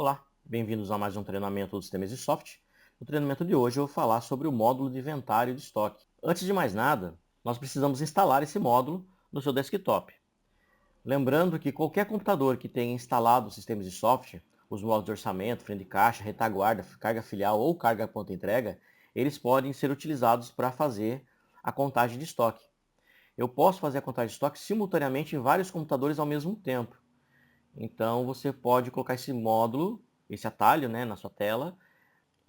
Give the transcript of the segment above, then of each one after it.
Olá, bem-vindos a mais um treinamento do Sistemas e Soft. No treinamento de hoje eu vou falar sobre o módulo de inventário de estoque. Antes de mais nada, nós precisamos instalar esse módulo no seu desktop. Lembrando que qualquer computador que tenha instalado o Sistemas de Software, os módulos de orçamento, frente de caixa, retaguarda, carga filial ou carga ponta entrega, eles podem ser utilizados para fazer a contagem de estoque. Eu posso fazer a contagem de estoque simultaneamente em vários computadores ao mesmo tempo. Então você pode colocar esse módulo, esse atalho, né, na sua tela,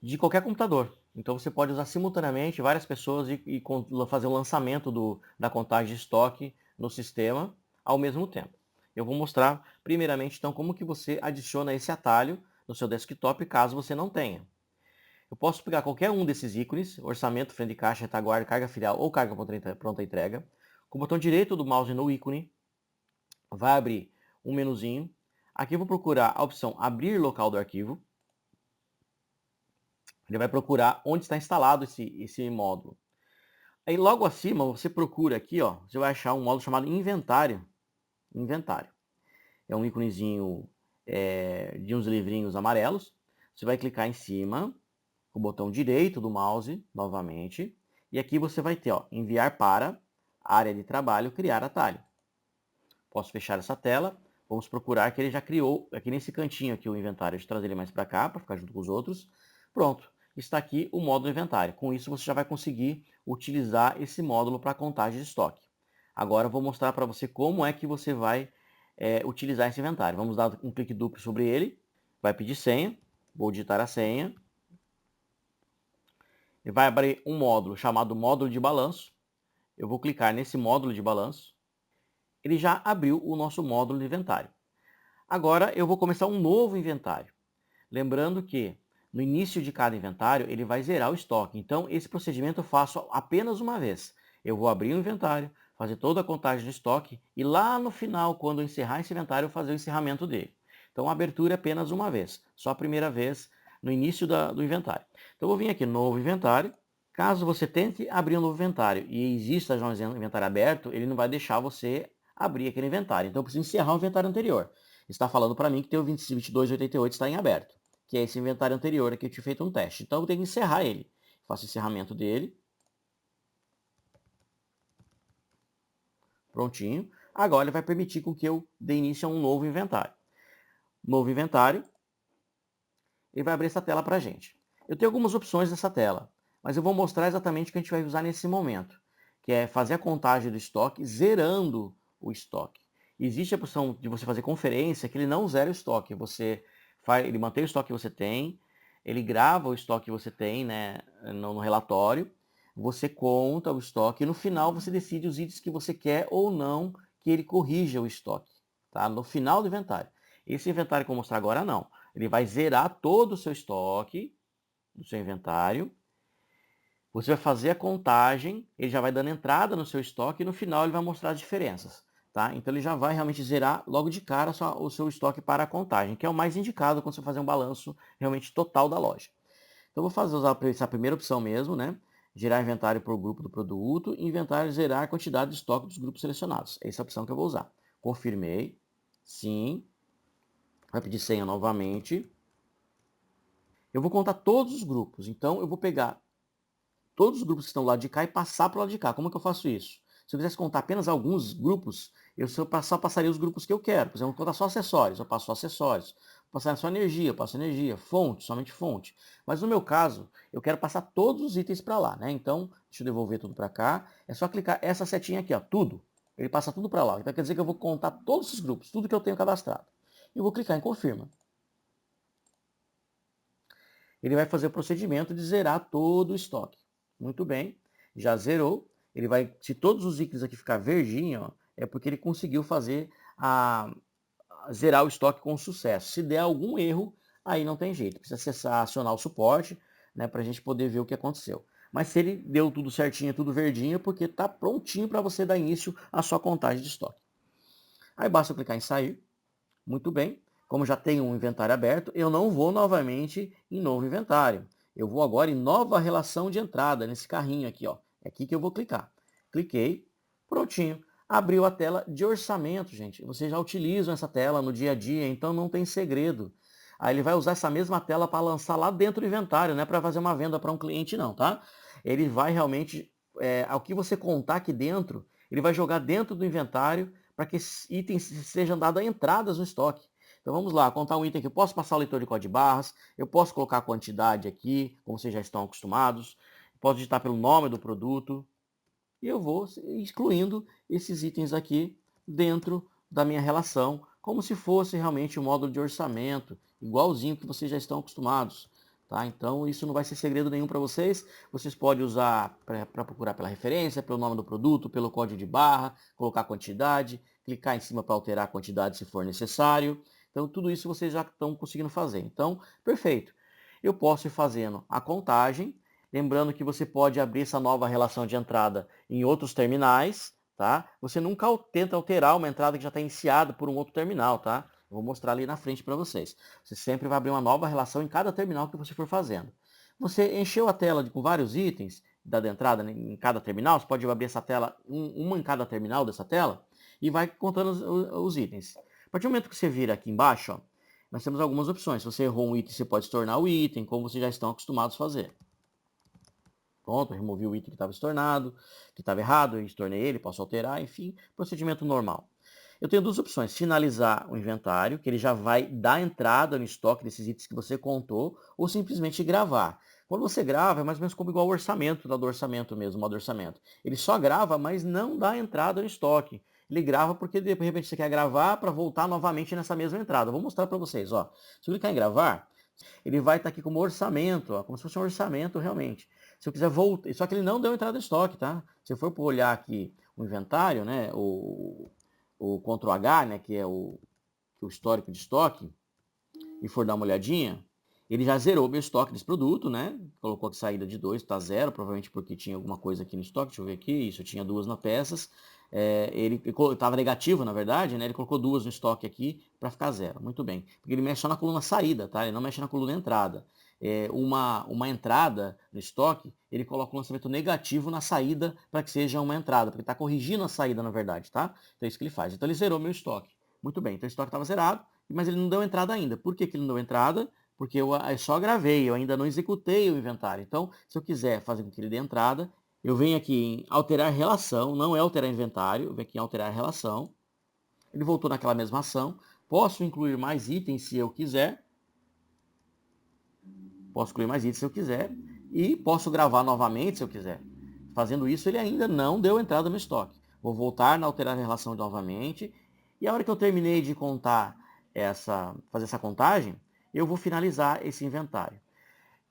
de qualquer computador. Então você pode usar simultaneamente várias pessoas e fazer o lançamento da contagem de estoque no sistema ao mesmo tempo. Eu vou mostrar primeiramente então como que você adiciona esse atalho no seu desktop caso você não tenha. Eu posso pegar qualquer um desses ícones, orçamento, frente de caixa, retaguarda, carga filial ou carga pronta entrega, com o botão direito do mouse no ícone, vai abrir um menuzinho. Aqui eu vou procurar a opção abrir local do arquivo. Ele vai procurar onde está instalado esse módulo. Aí logo acima você procura aqui, ó, você vai achar um módulo chamado inventário. Inventário. É um íconezinho de uns livrinhos amarelos. Você vai clicar em cima, com o botão direito do mouse, novamente. E aqui você vai ter, ó, enviar para área de trabalho, criar atalho. Posso fechar essa tela. Vamos procurar que ele já criou aqui nesse cantinho aqui o inventário. Deixa eu trazer ele mais para cá, para ficar junto com os outros. Pronto, está aqui o módulo inventário. Com isso você já vai conseguir utilizar esse módulo para contagem de estoque. Agora eu vou mostrar para você como é que você vai utilizar esse inventário. Vamos dar um clique duplo sobre ele. Vai pedir senha. Vou digitar a senha. Ele vai abrir um módulo chamado módulo de balanço. Eu vou clicar nesse módulo de balanço. Ele já abriu o nosso módulo de inventário. Agora eu vou começar um novo inventário. Lembrando que no início de cada inventário ele vai zerar o estoque. Então esse procedimento eu faço apenas uma vez. Eu vou abrir o inventário, fazer toda a contagem de estoque e lá no final, quando eu encerrar esse inventário, eu fazer o encerramento dele. Então a abertura é apenas uma vez, só a primeira vez no início do inventário. Então eu vou vir aqui, novo inventário. Caso você tente abrir um novo inventário e exista já um inventário aberto, ele não vai deixar você abrir aquele inventário. Então eu preciso encerrar o inventário anterior. Está falando para mim que tem o 2288 está em aberto, que é esse inventário anterior aqui que eu tinha feito um teste. Então eu tenho que encerrar ele. Faço o encerramento dele. Prontinho. Agora ele vai permitir com que eu dê início a um novo inventário. Novo inventário. Ele vai abrir essa tela para a gente. Eu tenho algumas opções nessa tela, mas eu vou mostrar exatamente o que a gente vai usar nesse momento, que é fazer a contagem do estoque zerando o estoque. Existe a opção de você fazer conferência que ele não zera o estoque, ele mantém o estoque que você tem, ele grava o estoque que você tem, né, no relatório, você conta o estoque e no final você decide os itens que você quer ou não que ele corrija o estoque, tá? No final do inventário. Esse inventário que eu vou mostrar agora não. Ele vai zerar todo o seu estoque, do seu inventário. Você vai fazer a contagem, ele já vai dando entrada no seu estoque e no final ele vai mostrar as diferenças. Tá? Então ele já vai realmente zerar logo de cara o seu estoque para a contagem, que é o mais indicado quando você fazer um balanço realmente total da loja. Então eu vou usar essa primeira opção mesmo, né? Gerar inventário por grupo do produto, inventário zerar a quantidade de estoque dos grupos selecionados. Essa é a opção que eu vou usar. Confirmei. Sim. Vai pedir senha novamente. Eu vou contar todos os grupos. Então, eu vou pegar todos os grupos que estão do lado de cá e passar para o lado de cá. Como é que eu faço isso? Se eu quisesse contar apenas alguns grupos, eu só passaria os grupos que eu quero. Por exemplo, eu vou contar só acessórios, eu passo só acessórios. Vou passar só energia, eu passo energia. Fonte, somente fonte. Mas no meu caso, eu quero passar todos os itens para lá, né? Então, deixa eu devolver tudo para cá. É só clicar essa setinha aqui, ó, tudo. Ele passa tudo para lá. Então quer dizer que eu vou contar todos os grupos, tudo que eu tenho cadastrado. E vou clicar em confirma. Ele vai fazer o procedimento de zerar todo o estoque. Muito bem, já zerou. Ele vai, se todos os ícones aqui ficar verdinho, ó, é porque ele conseguiu fazer zerar o estoque com sucesso. Se der algum erro, aí não tem jeito. Precisa acessar, acionar o suporte, né, para a gente poder ver o que aconteceu. Mas se ele deu tudo certinho, tudo verdinho, é porque está prontinho para você dar início à sua contagem de estoque. Aí basta eu clicar em sair. Muito bem. Como já tenho um inventário aberto, eu não vou novamente em novo inventário. Eu vou agora em nova relação de entrada, nesse carrinho aqui, ó. É aqui que eu vou clicar. Cliquei, prontinho. Abriu a tela de orçamento, gente. Vocês já utilizam essa tela no dia a dia, então não tem segredo. Aí ele vai usar essa mesma tela para lançar lá dentro do inventário, não é para fazer uma venda para um cliente não, tá? Ele vai realmente, ao que você contar aqui dentro, ele vai jogar dentro do inventário para que esses itens sejam dados entradas no estoque. Então vamos lá, contar um item aqui. Eu posso passar o leitor de código de barras, eu posso colocar a quantidade aqui, como vocês já estão acostumados, posso digitar pelo nome do produto, e eu vou excluindo esses itens aqui dentro da minha relação, como se fosse realmente um módulo de orçamento, igualzinho que vocês já estão acostumados. Tá? Então isso não vai ser segredo nenhum para vocês. Vocês podem usar para procurar pela referência, pelo nome do produto, pelo código de barra, colocar a quantidade, clicar em cima para alterar a quantidade se for necessário. Então tudo isso vocês já estão conseguindo fazer. Então, perfeito. Eu posso ir fazendo a contagem, lembrando que você pode abrir essa nova relação de entrada em outros terminais, tá? Você nunca tenta alterar uma entrada que já está iniciada por um outro terminal, tá? Eu vou mostrar ali na frente para vocês. Você sempre vai abrir uma nova relação em cada terminal que você for fazendo. Você encheu a tela com vários itens da entrada em cada terminal, você pode abrir essa tela, uma em cada terminal dessa tela, e vai contando os itens. A partir do momento que você vira aqui embaixo, ó, nós temos algumas opções. Se você errou um item, você pode tornar o item, como vocês já estão acostumados a fazer. Pronto, removi o item que estava estornado, que estava errado, eu estornei ele, posso alterar, enfim, procedimento normal. Eu tenho duas opções, finalizar o inventário, que ele já vai dar entrada no estoque desses itens que você contou, ou simplesmente gravar. Quando você grava, é mais ou menos como igual ao orçamento, do orçamento mesmo, o modo orçamento. Ele só grava, mas não dá entrada no estoque. Ele grava porque de repente você quer gravar para voltar novamente nessa mesma entrada. Vou mostrar para vocês, ó. Se eu clicar em gravar, ele vai estar aqui como orçamento, ó, como se fosse um orçamento realmente. Se eu quiser voltar, só que ele não deu entrada em estoque, tá? Se eu for olhar aqui o inventário, né, o Ctrl H, né, que é o histórico de estoque, e for dar uma olhadinha, ele já zerou meu estoque desse produto, né? Colocou aqui saída de 2, está zero, provavelmente porque tinha alguma coisa aqui no estoque. Deixa eu ver aqui, isso, eu tinha duas na peças. Ele estava negativo, na verdade, né? Ele colocou duas no estoque aqui para ficar zero. Muito bem. Porque ele mexe só na coluna saída, tá? Ele não mexe na coluna entrada. Uma entrada no estoque, ele coloca o lançamento negativo na saída para que seja uma entrada, porque está corrigindo a saída, na verdade, tá? Então é isso que ele faz. Então ele zerou meu estoque. Muito bem, então o estoque estava zerado, mas ele não deu entrada ainda. Por que ele não deu entrada? Porque eu só gravei, eu ainda não executei o inventário. Então, se eu quiser fazer com que ele dê entrada, eu venho aqui em alterar relação, não é alterar inventário, eu venho aqui em alterar relação. Ele voltou naquela mesma ação. Posso incluir mais itens se eu quiser. Posso incluir mais itens se eu quiser. E posso gravar novamente se eu quiser. Fazendo isso, ele ainda não deu entrada no estoque. Vou voltar na alterar relação novamente. E a hora que eu terminei de contar fazer essa contagem, eu vou finalizar esse inventário.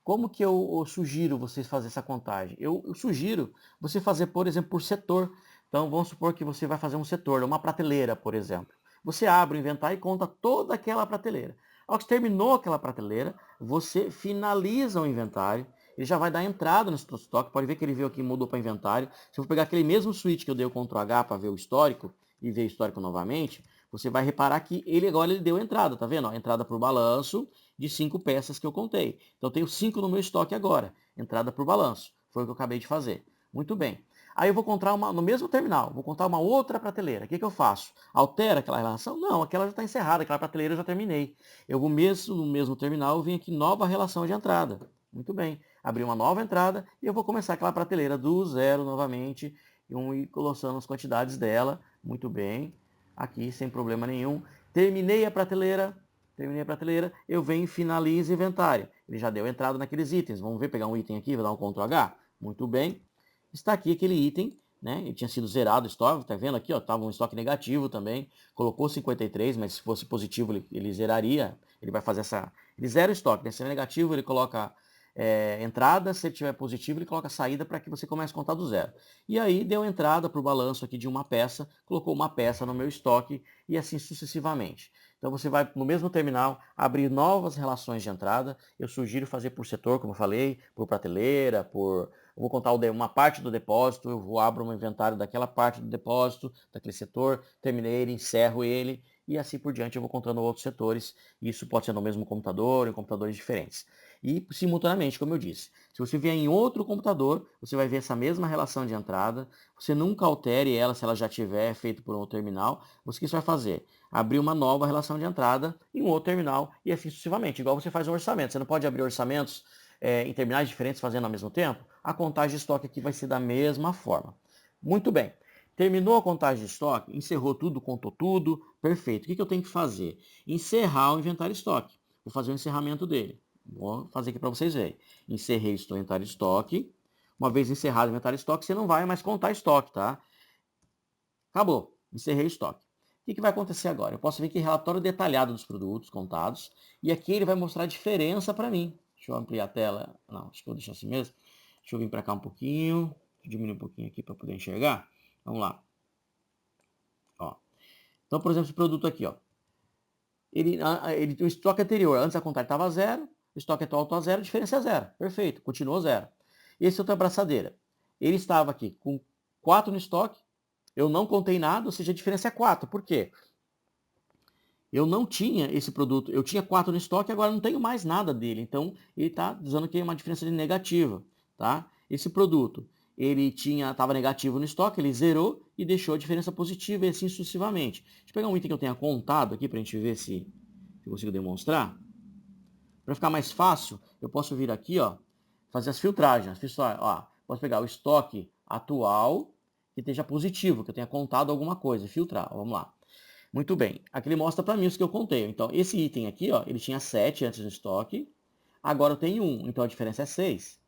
Como que eu sugiro vocês fazer essa contagem? Eu sugiro você fazer, por exemplo, por setor. Então, vamos supor que você vai fazer um setor, uma prateleira, por exemplo. Você abre o inventário e conta toda aquela prateleira. Ao que terminou aquela prateleira, você finaliza o inventário. Ele já vai dar entrada no estoque. Pode ver que ele veio aqui e mudou para inventário. Se eu pegar aquele mesmo switch que eu dei o Ctrl H para ver o histórico e ver o histórico novamente, você vai reparar que ele agora deu entrada, tá vendo? Entrada para o balanço de 5 peças que eu contei. Então eu tenho 5 no meu estoque agora. Entrada para o balanço. Foi o que eu acabei de fazer. Muito bem. Aí eu vou contar no mesmo terminal, vou contar uma outra prateleira. O que eu faço? Altera aquela relação? Não, aquela já está encerrada, aquela prateleira eu já terminei. Eu vou no mesmo terminal, eu venho aqui nova relação de entrada. Muito bem. Abri uma nova entrada e eu vou começar aquela prateleira do zero novamente e colocando as quantidades dela. Muito bem. Aqui sem problema nenhum. Terminei a prateleira, eu venho e finalizo o inventário. Ele já deu entrada naqueles itens. Vamos ver, pegar um item aqui, vou dar um Ctrl H. Muito bem. Está aqui aquele item, né? Ele tinha sido zerado o estoque, tá vendo aqui, ó, estava um estoque negativo também. Colocou 53, mas se fosse positivo ele zeraria. Ele vai fazer ele zera o estoque, né? Se é negativo ele coloca entrada, se ele tiver positivo ele coloca saída para que você comece a contar do zero. E aí deu entrada para o balanço aqui de uma peça, colocou uma peça no meu estoque e assim sucessivamente. Então você vai no mesmo terminal abrir novas relações de entrada. Eu sugiro fazer por setor, como eu falei, por prateleira, eu vou contar uma parte do depósito, abro um inventário daquela parte do depósito, daquele setor, terminei ele, encerro ele e assim por diante eu vou contando outros setores, isso pode ser no mesmo computador, em computadores diferentes. E simultaneamente, como eu disse, se você vier em outro computador, você vai ver essa mesma relação de entrada, você nunca altere ela se ela já tiver feito por um outro terminal, o que você vai fazer? Abrir uma nova relação de entrada em um outro terminal e assim sucessivamente, igual você faz um orçamento, você não pode abrir orçamentos em terminais diferentes fazendo ao mesmo tempo? A contagem de estoque aqui vai ser da mesma forma. Muito bem. Terminou a contagem de estoque, encerrou tudo, contou tudo, perfeito. O que eu tenho que fazer? Encerrar o inventário estoque. Vou fazer o encerramento dele. Vou fazer aqui para vocês verem. Encerrei o inventário estoque. Uma vez encerrado o inventário estoque, você não vai mais contar estoque, tá? Acabou. Encerrei o estoque. O que vai acontecer agora? Eu posso vir aqui relatório detalhado dos produtos contados. E aqui ele vai mostrar a diferença para mim. Deixa eu ampliar a tela. Não, acho que eu vou deixar assim mesmo. Deixa eu vir para cá um pouquinho. Diminuir um pouquinho aqui para poder enxergar. Vamos lá. Ó. Então, por exemplo, esse produto aqui, ó. O estoque anterior, antes da contagem estava zero, o estoque atual está zero, a diferença é zero. Perfeito, continuou zero. Esse outro é a abraçadeira. Ele estava aqui com 4 no estoque, eu não contei nada, ou seja, a diferença é 4. Por quê? Eu não tinha esse produto, eu tinha 4 no estoque, agora não tenho mais nada dele. Então, ele está dizendo que é uma diferença de negativa. Tá? Esse produto, ele estava negativo no estoque, ele zerou e deixou a diferença positiva e assim sucessivamente. Deixa eu pegar um item que eu tenha contado aqui para a gente ver se eu consigo demonstrar. Para ficar mais fácil, eu posso vir aqui, ó, fazer as filtragens. Pessoal, ó, posso pegar o estoque atual que esteja positivo, que eu tenha contado alguma coisa, filtrar. Vamos lá. Muito bem. Aqui ele mostra para mim os que eu contei. Então, esse item aqui, ó, ele tinha 7 antes do estoque. Agora eu tenho 1, então a diferença é 6.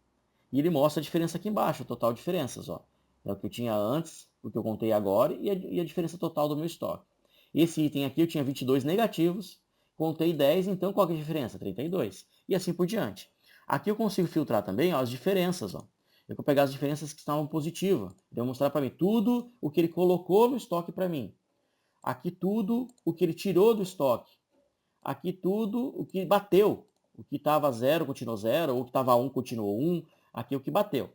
E ele mostra a diferença aqui embaixo, o total de diferenças. Ó. É o que eu tinha antes, o que eu contei agora e a diferença total do meu estoque. Esse item aqui eu tinha 22 negativos, contei 10, então qual que é a diferença? 32. E assim por diante. Aqui eu consigo filtrar também ó, as diferenças. Ó. Eu vou pegar as diferenças que estavam positivas. Ele vai mostrar para mim tudo o que ele colocou no estoque para mim. Aqui tudo o que ele tirou do estoque. Aqui tudo o que bateu. O que estava 0 continuou 0, ou o que estava 1 continuou 1. Aqui é o que bateu.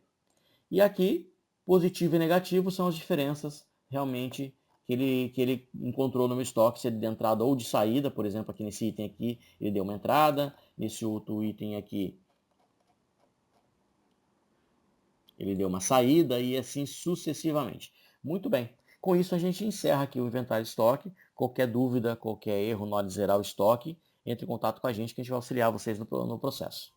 E aqui, positivo e negativo são as diferenças realmente que ele encontrou no meu estoque, se ele de entrada ou de saída, por exemplo, aqui nesse item aqui, ele deu uma entrada, nesse outro item aqui, ele deu uma saída e assim sucessivamente. Muito bem. Com isso a gente encerra aqui o inventário de estoque. Qualquer dúvida, qualquer erro na hora de zerar o estoque, entre em contato com a gente que a gente vai auxiliar vocês no processo.